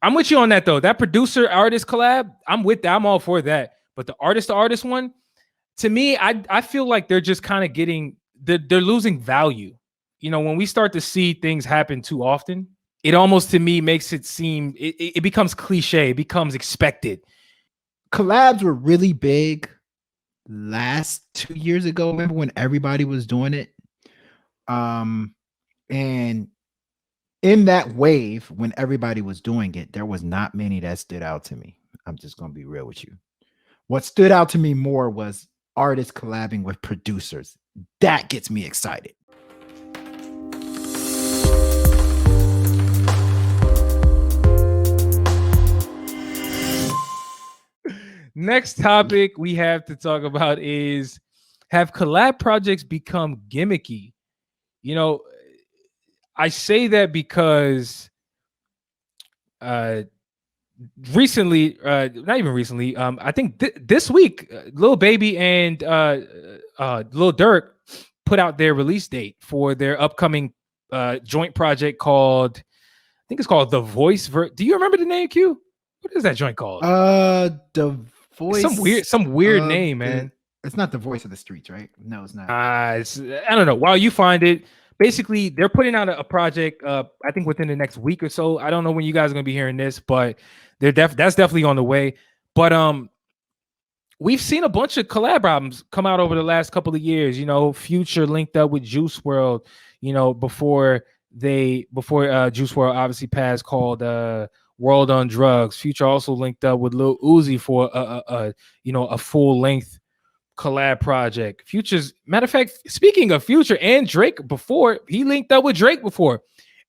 I'm with you on that though. That producer artist collab, I'm with that. I'm all for that. But the artist to artist one, to me, I feel like they're just kind of getting they're losing value. You know, when we start to see things happen too often, it almost to me makes it seem it becomes cliche, it becomes expected. Collabs were really big last 2 years ago. Remember when everybody was doing it? Um, and in that wave, when everybody was doing it, there was not many that stood out to me. I'm just gonna be real with you. What stood out to me more was artists collabing with producers. That gets me excited. Next topic we have to talk about is, have collab projects become gimmicky? You know, I say that because uh recently, not even recently, I think this week, Lil Baby and Lil Durk put out their release date for their upcoming joint project called, I think it's called The Voice. Do you remember the name, Q? What is that joint called? The It's voice some weird of name, the man. it's not the voice of the streets, right? No, it's not. I don't know. While you find it, basically they're putting out a project. I think within the next week or so. I don't know when you guys are gonna be hearing this, but that's definitely on the way. But we've seen a bunch of collab albums come out over the last couple of years. You know, Future linked up with Juice World. You know, before Juice World obviously passed, called World on Drugs. Future also linked up with Lil Uzi for a full length collab project. Future's, matter of fact, speaking of Future and Drake, before he linked up with Drake before,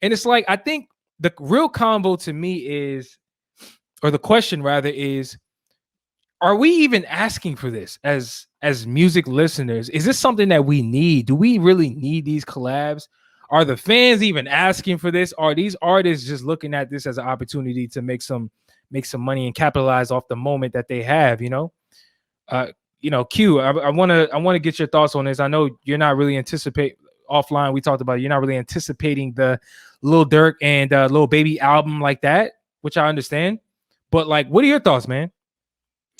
and it's like, I think the real combo to me is, or the question rather is, are we even asking for this as music listeners? Is this something that we need? Do we really need these collabs? Are the fans even asking for this? Are these artists just looking at this as an opportunity to make some money and capitalize off the moment that they have? Uh, Q, I want to get your thoughts on this. I know you're not really anticipate offline. We talked about, you're not really anticipating the Lil Durk and Lil Baby album like that, which I understand. But like, what are your thoughts, man?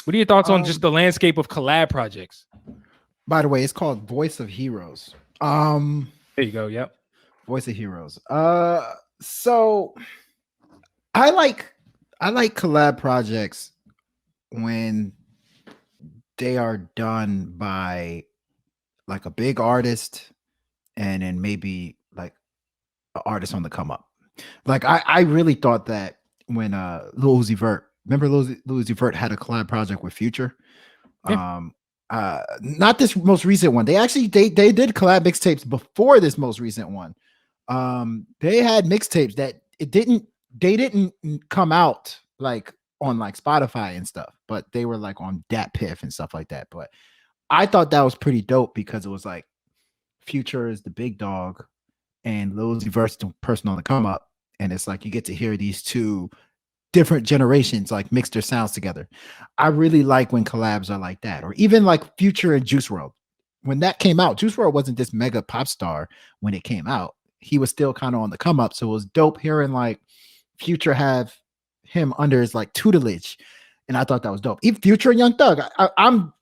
What are your thoughts on just the landscape of collab projects? By the way, it's called Voice of Heroes. There you go. Yep. Voice of Heroes. So I like collab projects when they are done by like a big artist and then maybe like an artist on the come up. Like I really thought that when Lil Uzi Vert, remember Lil Uzi Vert had a collab project with Future. Yeah. Not this most recent one. They did collab mixtapes before this most recent one. They had mixtapes that they didn't come out like on like Spotify and stuff, but they were like on Dat Piff and stuff like that. But I thought that was pretty dope because it was like Future is the big dog and Lil Uzi Vert's the person on the come up, and it's like you get to hear these two different generations like mix their sounds together. I really like when collabs are like that, or even like Future and Juice World. When that came out, Juice World wasn't this mega pop star when it came out. He was still kind of on the come up, so it was dope hearing like Future have him under his like tutelage, and I thought that was dope. Even Future and Young Thug, I'm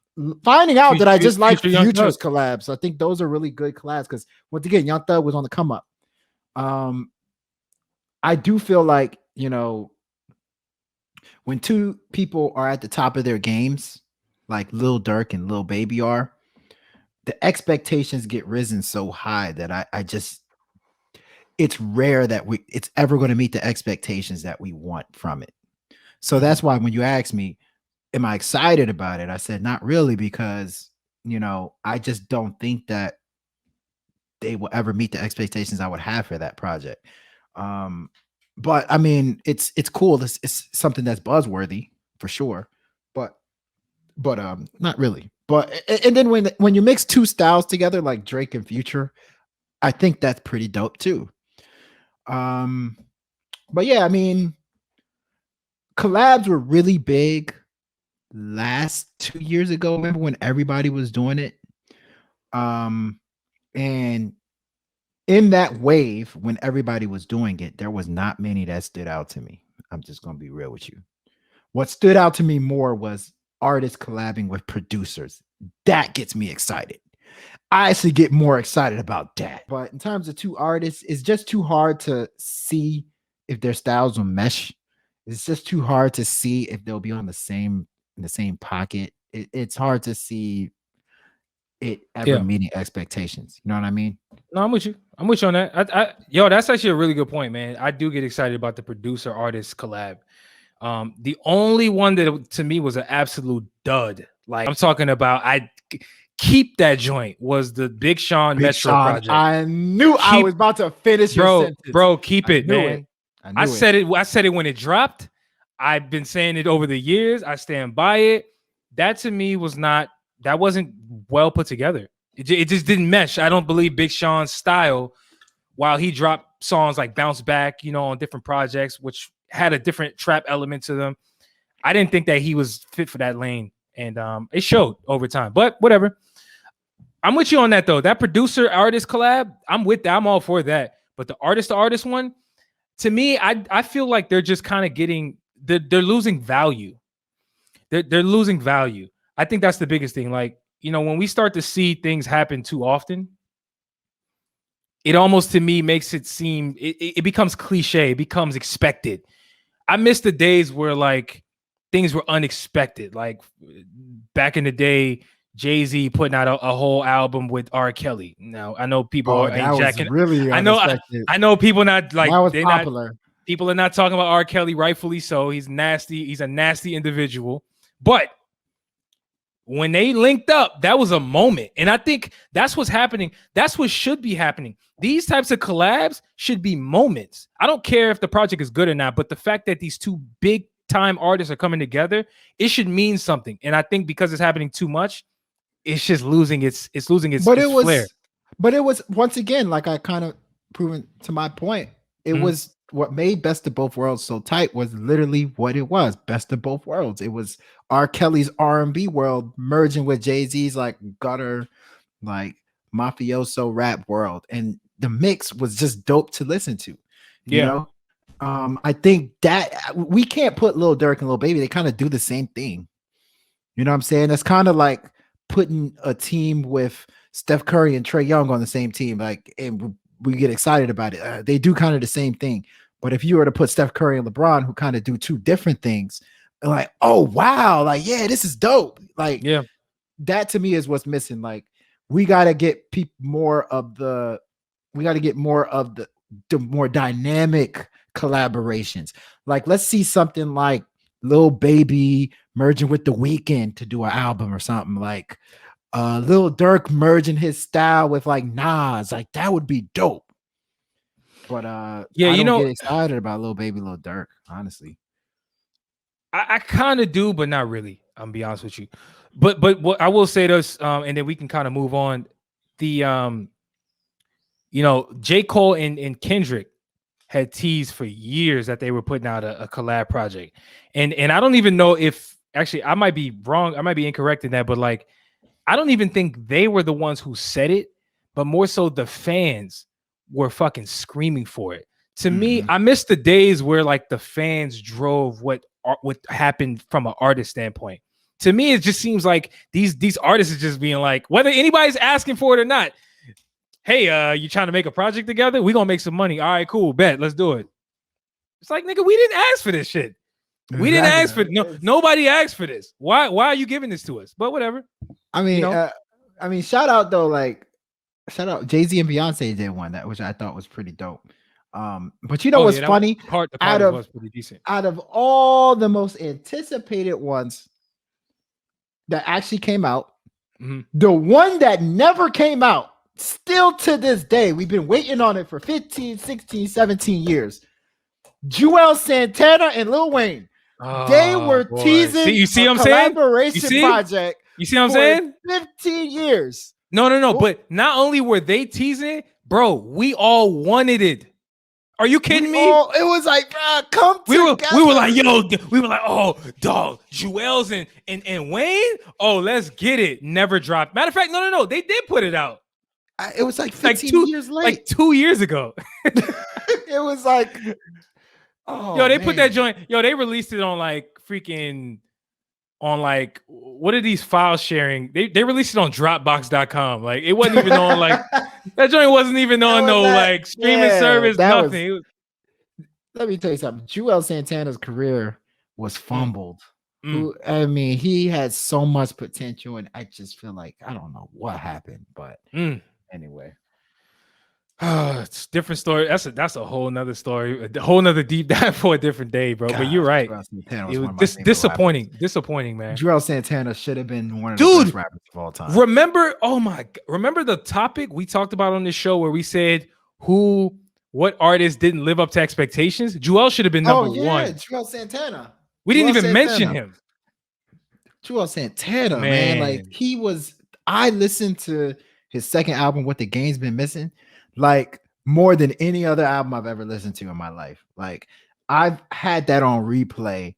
finding out that I just like Future's collabs. I think those are really good collabs because once again, Young Thug was on the come up. I do feel like, when two people are at the top of their games, like Lil Durk and Lil Baby are, the expectations get risen so high that I just, it's rare that it's ever going to meet the expectations that we want from it. So that's why when you ask me, am I excited about it? I said, not really, because, I just don't think that they will ever meet the expectations I would have for that project. But I mean, it's cool. It's something that's buzzworthy for sure, but not really. But and then when you mix two styles together like Drake and Future, I think that's pretty dope too. But yeah, I mean, collabs were really big last 2 years ago. Remember when everybody was doing it? And in that wave, when everybody was doing it, there was not many that stood out to me. I'm just gonna be real with you. What stood out to me more was artists collabing with producers. That gets me excited. I actually get more excited about that. But in terms of two artists, it's just too hard to see if their styles will mesh. It's just too hard to see if they'll be on the same in the same pocket. It's hard to see it ever meeting expectations. You know what I mean? No, I'm with you. I'm with you on that. Yo, that's actually a really good point, man. I do get excited about the producer artist collab. The only one that to me was an absolute dud. Like I'm talking about, I keep that joint was the Big Sean Metro project. I knew I was about to finish your sentence. Bro, keep it, man. I said it when it dropped. I've been saying it over the years. I stand by it. That to me wasn't well put together. It just didn't mesh. I don't believe Big Sean's style, while he dropped songs like Bounce Back, you know, on different projects, which had a different trap element to them. I didn't think that he was fit for that lane. And it showed over time. But whatever. I'm with you on that, though. That producer-artist collab, I'm with that. I'm all for that. But the artist-to-artist one, to me, I feel like they're just kind of getting – they're losing value. They're losing value. I think that's the biggest thing. Like, you know, when we start to see things happen too often, it almost to me makes it seem it becomes cliche. It becomes expected. I miss the days where like things were unexpected. Like back in the day, Jay-Z putting out a whole album with R. Kelly. Now I know people ain't jacking. Really unexpected. I know people not like that was popular. People are not talking about R. Kelly, rightfully so. He's nasty. He's a nasty individual. But when they linked up, that was a moment. And I think that's what's happening. That's what should be happening. These types of collabs should be moments. I don't care if the project is good or not, but the fact that these two big time artists are coming together, it should mean something. And I think because it's happening too much, it's just losing its flair. But it was once again, like I kind of proven to my point, it was what made Best of Both Worlds so tight was literally what it was. Best of both worlds. It was R. Kelly's R&B world merging with Jay-Z's like gutter, like mafioso rap world. And the mix was just dope to listen to. You know? I think that we can't put Lil Durk and Lil Baby. They kind of do the same thing. You know what I'm saying? It's kind of like putting a team with Steph Curry and Trae Young on the same team. Like, and we get excited about it. They do kind of the same thing. But if you were to put Steph Curry and LeBron, who kind of do two different things, like, oh wow, like this is dope. Like, that to me is what's missing. Like, we got to get more of the more dynamic collaborations. Like, let's see something like Lil Baby merging with The Weeknd to do an album or something, like Lil Durk merging his style with like Nas. Like, that would be dope. But I don't get excited about Lil Baby, Lil Durk, honestly. I kind of do, but not really. I'm gonna be honest with you. But what I will say this, and then we can kind of move on. The J. Cole and Kendrick had teased for years that they were putting out a collab project. And I don't even know if actually I might be wrong, I might be incorrect in that, but like I don't even think they were the ones who said it, but more so the fans were fucking screaming for it. To me, I miss the days where like the fans drove what happened from an artist standpoint. To me, it just seems like these artists are just being like, whether anybody's asking for it or not, hey, you trying to make a project together? We're gonna make some money. All right, cool, bet, let's do it. It's like, nigga, we didn't ask for this shit. We didn't ask for nobody asked for this. Why are you giving this to us? But whatever. I mean, shout out though, like shout out Jay-Z and Beyonce did one that, which I thought was pretty dope. But you know what's funny? The part was pretty decent. Out of all the most anticipated ones that actually came out, the one that never came out, still to this day, we've been waiting on it for 15, 16, 17 years. Joel Santana and Lil Wayne. They were teasing you see what I'm saying? Collaboration project. You see what I'm saying? 15 years. No. But not only were they teasing it, bro, we all wanted it. Are you kidding me? It was like, bro, come together. We were like, yo, we were like, oh, dog, Joel's and Wayne. Oh, let's get it. Never dropped. Matter of fact, no. They did put it out. It was like 15 years late. Like 2 years ago. It was like, Oh, Yo, they put that man. joint. Yo, they released it on like freaking on like what are these files sharing? They released it on Dropbox.com. Like it wasn't even on like that joint wasn't even on no like streaming service, that was. nothing. It was, Let me tell you something. Joel Santana's career was fumbled. mm. I mean, he had so much potential, and I just feel like I don't know what happened, but anyway. It's a different story. That's a whole nother story, a whole nother deep dive for a different day, bro. But you're right. It was disappointing. Disappointing, man. Joel Santana should have been one of the best rappers of all time. Remember the topic we talked about on this show where we said what artist didn't live up to expectations? Joel should have been number one. Joel Santana. We didn't even mention him. Joel Santana, man. Like I listened to his second album, What the Game's Been Missing, like more than any other album I've ever listened to in my life. Like I've had that on replay.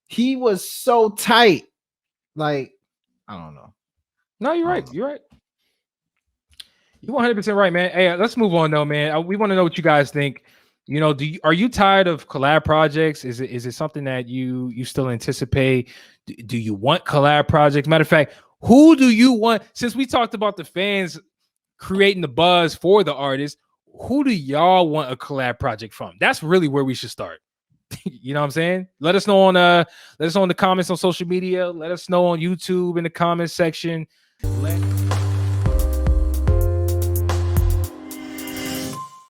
He was so tight. Like, I don't know. No, you're right. You're right. You're 100% right, man. Hey, let's move on though, man. We want to know what you guys think. You know, are you tired of collab projects? Is it something that you still anticipate? Do you want collab projects? Matter of fact, who do you want? Since we talked about the fans creating the buzz for the artist, who do y'all want a collab project from? That's really where we should start. You know what I'm saying? Let us know in the comments on social media. Let us know on YouTube in the comments section.